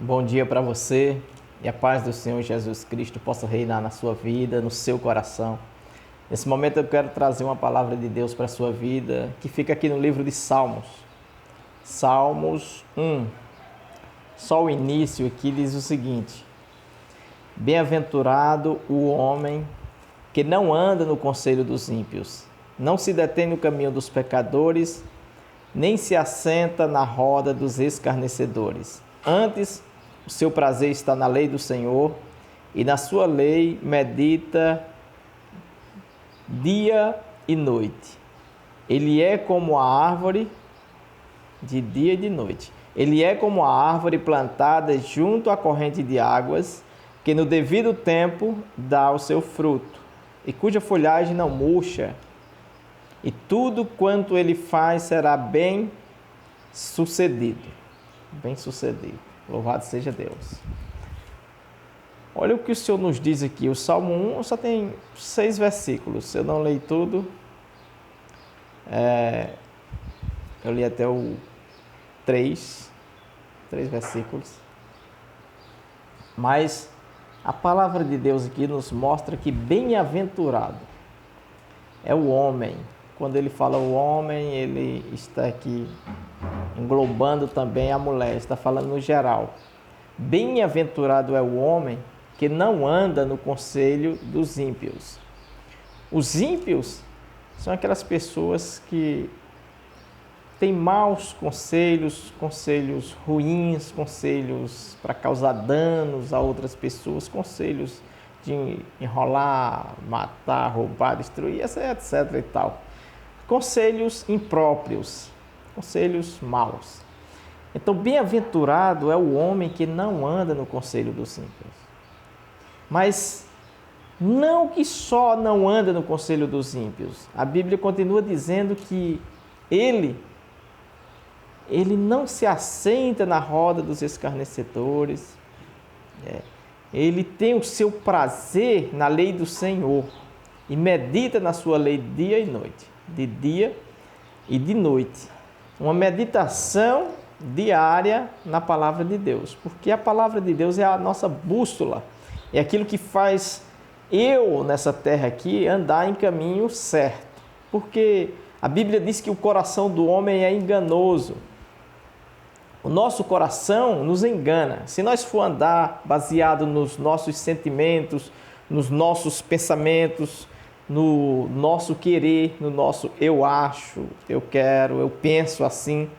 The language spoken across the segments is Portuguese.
Bom dia para você e a paz do Senhor Jesus Cristo possa reinar na sua vida, no seu coração. Nesse momento eu quero trazer uma palavra de Deus para a sua vida, que fica aqui no livro de Salmos. Salmos 1. Só o início aqui diz o seguinte: Bem-aventurado o homem que não anda no conselho dos ímpios, não se detém no caminho dos pecadores, nem se assenta na roda dos escarnecedores. Antes, o seu prazer está na lei do Senhor, e na sua lei medita dia e noite. Ele é como a árvore de dia e de noite. Ele é como a árvore plantada junto à corrente de águas, que no devido tempo dá o seu fruto, e cuja folhagem não murcha, e tudo quanto ele faz será bem sucedido. Bem sucedido. Louvado seja Deus. Olha o que o Senhor nos diz aqui. O Salmo 1 só tem 6 versículos. Se eu não leio tudo, eu li até o 3 versículos. Mas a palavra de Deus aqui nos mostra que bem-aventurado é o homem. Quando ele fala o homem, ele está aqui englobando também a mulher, está falando no geral. Bem-aventurado é o homem que não anda no conselho dos ímpios. Os ímpios são aquelas pessoas que têm maus conselhos, conselhos ruins, conselhos para causar danos a outras pessoas, conselhos de enrolar, matar, roubar, destruir, etc. e tal. Conselhos impróprios, conselhos maus. Então, bem-aventurado é o homem que não anda no conselho dos ímpios. Mas não que só não anda no conselho dos ímpios. A Bíblia continua dizendo que ele não se assenta na roda dos escarnecedores. Ele tem o seu prazer na lei do Senhor e medita na sua lei dia e noite. De dia e de noite. Uma meditação diária na palavra de Deus, porque a palavra de Deus é a nossa bússola, é aquilo que faz eu nessa terra aqui andar em caminho certo, porque a Bíblia diz que o coração do homem é enganoso. O nosso coração nos engana. Se nós for andar baseado nos nossos sentimentos, nos nossos pensamentos, no nosso querer, no nosso eu acho, eu quero, eu penso assim,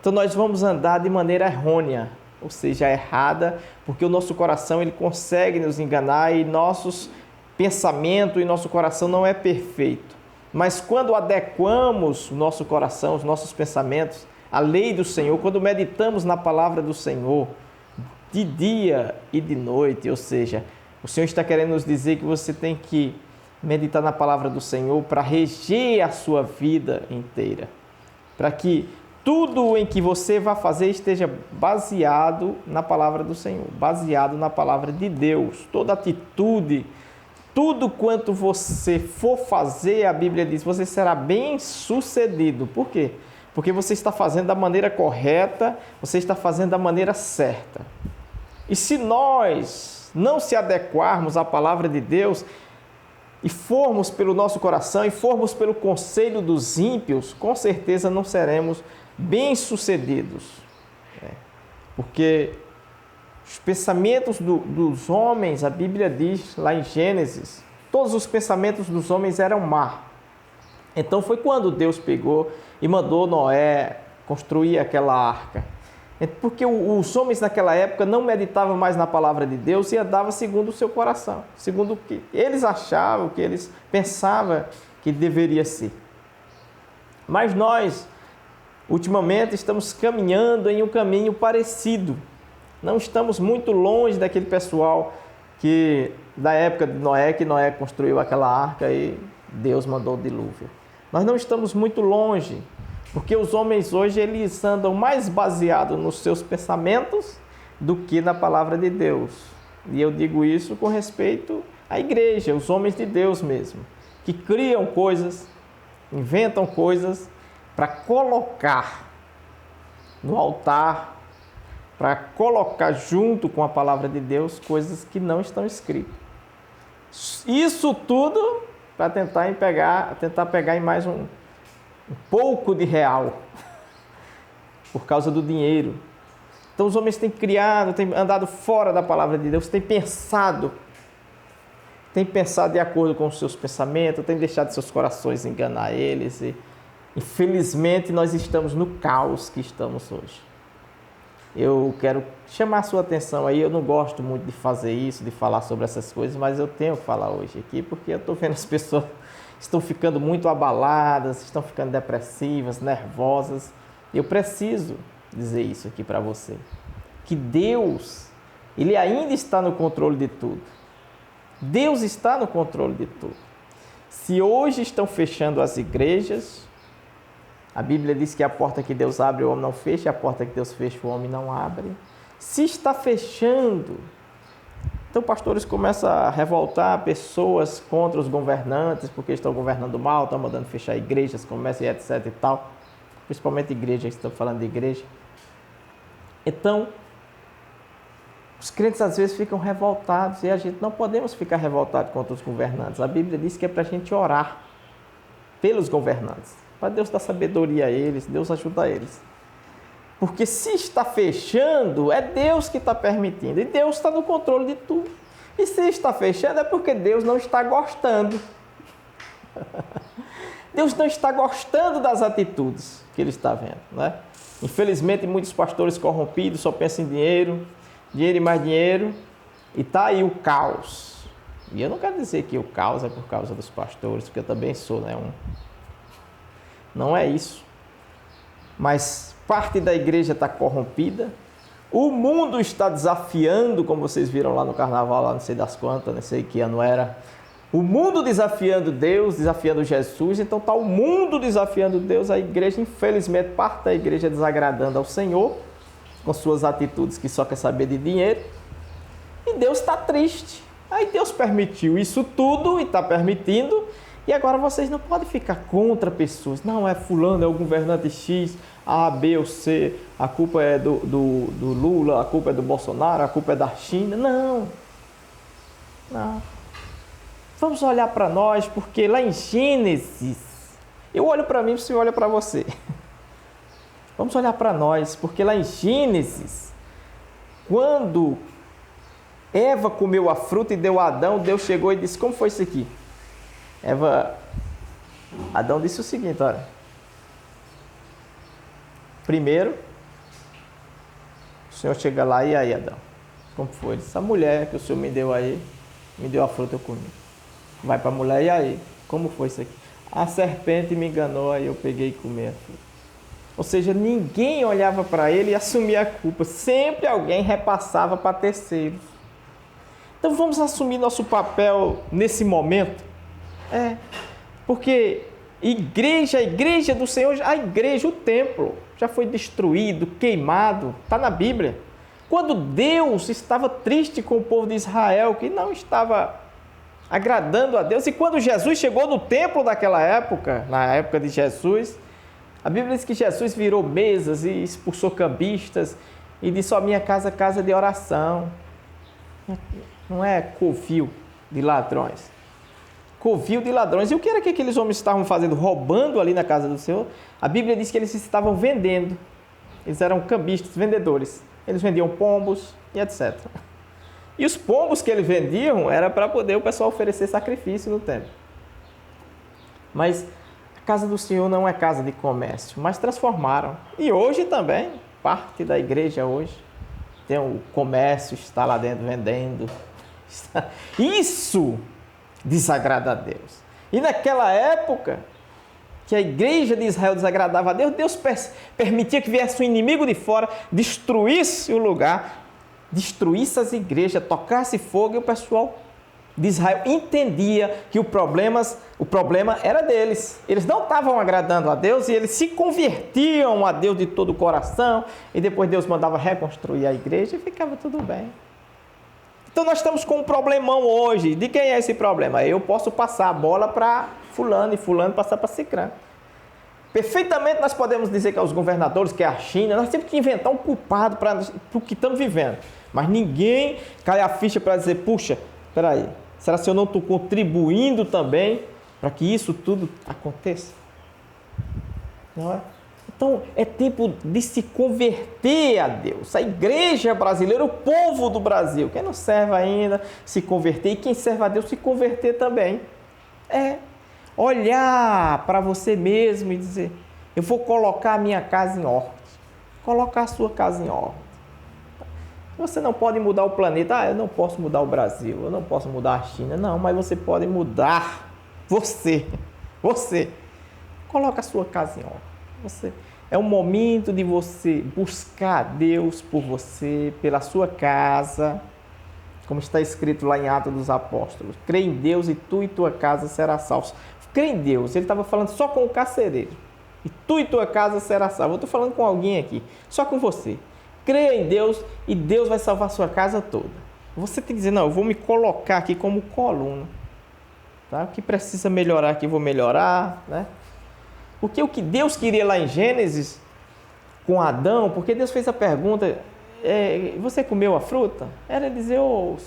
então nós vamos andar de maneira errônea, ou seja, errada, porque o nosso coração ele consegue nos enganar e nossos pensamentos e nosso coração não é perfeito. Mas quando adequamos o nosso coração, os nossos pensamentos à lei do Senhor, quando meditamos na palavra do Senhor de dia e de noite, ou seja, o Senhor está querendo nos dizer que você tem que meditar na palavra do Senhor para reger a sua vida inteira, para que tudo em que você vai fazer esteja baseado na palavra do Senhor, baseado na palavra de Deus. Toda atitude, tudo quanto você for fazer, a Bíblia diz, você será bem sucedido. Por quê? Porque você está fazendo da maneira correta, você está fazendo da maneira certa. E se nós não se adequarmos à palavra de Deus, e formos pelo nosso coração, e formos pelo conselho dos ímpios, com certeza não seremos bem-sucedidos. Porque os pensamentos dos homens, a Bíblia diz lá em Gênesis, todos os pensamentos dos homens eram má. Então foi quando Deus pegou e mandou Noé construir aquela arca. Porque os homens naquela época não meditavam mais na palavra de Deus e andavam segundo o seu coração, segundo o que eles achavam, o que eles pensavam que deveria ser. Mas nós, ultimamente, estamos caminhando em um caminho parecido. Não estamos muito longe daquele pessoal que, da época de Noé, que Noé construiu aquela arca e Deus mandou o dilúvio. Nós não estamos muito longe. Porque os homens hoje eles andam mais baseados nos seus pensamentos do que na palavra de Deus. E eu digo isso com respeito à igreja, os homens de Deus mesmo, que criam coisas, inventam coisas para colocar no altar para colocar junto com a palavra de Deus coisas que não estão escritas. Isso tudo para tentar pegar em mais um pouco de real, por causa do dinheiro. Então os homens têm criado, têm andado fora da palavra de Deus, têm pensado de acordo com os seus pensamentos, têm deixado seus corações enganar eles. E, infelizmente, nós estamos no caos que estamos hoje. Eu quero chamar a sua atenção aí, eu não gosto muito de fazer isso, de falar sobre essas coisas, mas eu tenho que falar hoje aqui, porque eu estou vendo as pessoas estão ficando muito abaladas, estão ficando depressivas, nervosas. Eu preciso dizer isso aqui para você, que Deus, Ele ainda está no controle de tudo. Deus está no controle de tudo. Se hoje estão fechando as igrejas, a Bíblia diz que a porta que Deus abre, o homem não fecha, a porta que Deus fecha, o homem não abre. Se está fechando, então pastores começam a revoltar pessoas contra os governantes, porque estão governando mal, estão mandando fechar igrejas, comércio e etc e tal. Principalmente igrejas, estão falando de igreja. Então, os crentes às vezes ficam revoltados e a gente não podemos ficar revoltados contra os governantes. A Bíblia diz que é para a gente orar pelos governantes, para Deus dar sabedoria a eles, Deus ajudar eles. Porque se está fechando, é Deus que está permitindo. E Deus está no controle de tudo. E se está fechando, é porque Deus não está gostando. Deus não está gostando das atitudes que Ele está vendo, né? Infelizmente, muitos pastores corrompidos só pensam em dinheiro, dinheiro e mais dinheiro. E está aí o caos. E eu não quero dizer que o caos é por causa dos pastores, porque eu também sou, né? Não é isso. Mas parte da igreja está corrompida. O mundo está desafiando, como vocês viram lá no carnaval, lá não sei das quantas, não sei que ano era. O mundo desafiando Deus, desafiando Jesus. Então está o mundo desafiando Deus, a igreja, infelizmente, parte da igreja desagradando ao Senhor, com suas atitudes que só quer saber de dinheiro. E Deus está triste. Aí Deus permitiu isso tudo e está permitindo. E agora vocês não podem ficar contra pessoas. Não, é fulano, é o governante X, A, B ou C. A culpa é do Lula, a culpa é do Bolsonaro, a culpa é da China. Não. Vamos olhar para nós, porque lá em Gênesis, eu olho para mim, você olha para você. Vamos olhar para nós, porque lá em Gênesis, quando Eva comeu a fruta e deu a Adão, Deus chegou e disse, como foi isso aqui? Adão disse o seguinte, olha. Primeiro, o Senhor chega lá, e aí, Adão? Como foi? Ele disse, a mulher que o Senhor me deu aí, me deu a fruta, eu comi. Vai para a mulher, e aí? Como foi isso aqui? A serpente me enganou, aí eu peguei e comi a fruta. Ou seja, ninguém olhava para ele e assumia a culpa. Sempre alguém repassava para terceiros. Então vamos assumir nosso papel nesse momento. Porque a igreja do Senhor, o templo, já foi destruído, queimado. Está na Bíblia. Quando Deus estava triste com o povo de Israel, que não estava agradando a Deus. E quando Jesus chegou no templo daquela época, na época de Jesus, a Bíblia diz que Jesus virou mesas e expulsou cambistas e disse, minha casa é casa de oração. Não é covil de ladrões. Covil de ladrões. E o que era que aqueles homens estavam fazendo? Roubando ali na casa do Senhor? A Bíblia diz que eles estavam vendendo. Eles eram cambistas, vendedores. Eles vendiam pombos e etc. E os pombos que eles vendiam era para poder o pessoal oferecer sacrifício no templo. Mas a casa do Senhor não é casa de comércio, mas transformaram. E hoje também, parte da igreja hoje, tem o comércio, está lá dentro vendendo. Isso desagrada a Deus. E naquela época, que a igreja de Israel desagradava a Deus, Deus permitia que viesse um inimigo de fora, destruísse o lugar, destruísse as igrejas, tocasse fogo, e o pessoal de Israel entendia que o problema era deles. Eles não estavam agradando a Deus e eles se convertiam a Deus de todo o coração, e depois Deus mandava reconstruir a igreja e ficava tudo bem. Então nós estamos com um problemão hoje. De quem é esse problema? Eu posso passar a bola para fulano e fulano passar para cicrano. Perfeitamente nós podemos dizer que é os governadores, que é a China, nós temos que inventar um culpado para o que estamos vivendo. Mas ninguém cai a ficha para dizer, puxa, espera aí, será que eu não estou contribuindo também para que isso tudo aconteça? Não é? Então, é tempo de se converter a Deus. A igreja brasileira, o povo do Brasil, quem não serve ainda, se converter, e quem serve a Deus, se converter também. É olhar para você mesmo e dizer, eu vou colocar a minha casa em ordem. Colocar a sua casa em ordem. Você não pode mudar o planeta. Eu não posso mudar o Brasil, eu não posso mudar a China. Não, mas você pode mudar você. Você. Coloca a sua casa em ordem. Você. É o momento de você buscar Deus por você, pela sua casa, como está escrito lá em Atos dos Apóstolos. Crê em Deus e tu e tua casa será salvos. Crê em Deus. Ele estava falando só com o carcereiro. E tu e tua casa será salvo. Eu estou falando com alguém aqui, só com você. Creia em Deus e Deus vai salvar a sua casa toda. Você tem que dizer, não, eu vou me colocar aqui como coluna. Tá? O que precisa melhorar aqui, eu vou melhorar, né? Porque o que Deus queria lá em Gênesis, com Adão, porque Deus fez a pergunta, você comeu a fruta? Era dizer,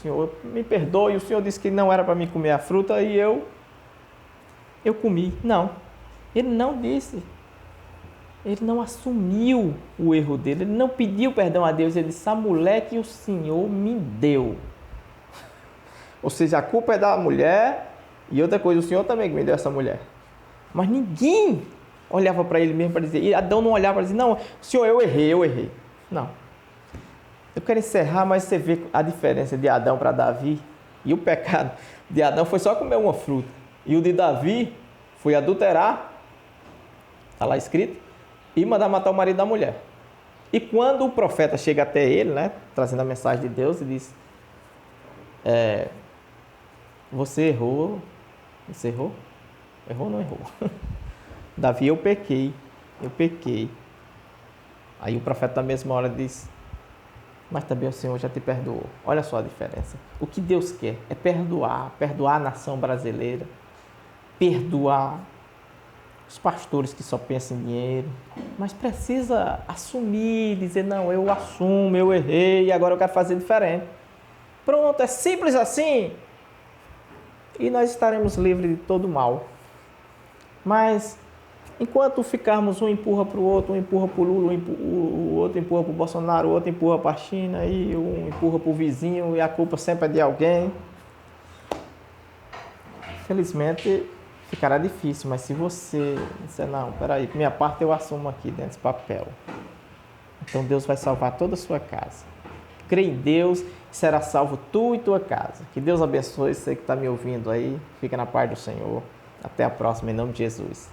Senhor, me perdoe, o Senhor disse que não era para mim comer a fruta e eu comi. Não, ele não disse, ele não assumiu o erro dele, ele não pediu perdão a Deus, ele disse, a mulher que o Senhor me deu. Ou seja, a culpa é da mulher e outra coisa, o Senhor também me deu essa mulher. Mas ninguém olhava para ele mesmo para dizer, e Adão não olhava para dizer, não, Senhor, eu errei. Não. Eu quero encerrar, mas você vê a diferença de Adão para Davi. E o pecado de Adão foi só comer uma fruta. E o de Davi foi adulterar, está lá escrito, e mandar matar o marido da mulher. E quando o profeta chega até ele, né, trazendo a mensagem de Deus, e diz, você errou. Você errou? Errou ou não errou? Davi, eu pequei. Aí o profeta na mesma hora diz, mas também o Senhor já te perdoou. Olha só a diferença. O que Deus quer é perdoar a nação brasileira, perdoar os pastores que só pensam em dinheiro, mas precisa assumir, dizer, não, eu assumo, eu errei, agora eu quero fazer diferente. Pronto, é simples assim. E nós estaremos livres de todo mal. Mas, enquanto ficarmos um empurra para o outro, um empurra para o Lula, o outro empurra para o Bolsonaro, o outro empurra para a China, e um empurra para o vizinho, e a culpa sempre é de alguém, infelizmente ficará difícil. Mas se você disser, não, peraí, minha parte eu assumo aqui dentro desse papel, então Deus vai salvar toda a sua casa. Crê em Deus, será salvo tu e tua casa. Que Deus abençoe você que está me ouvindo aí. Fica na paz do Senhor. Até a próxima, em nome de Jesus.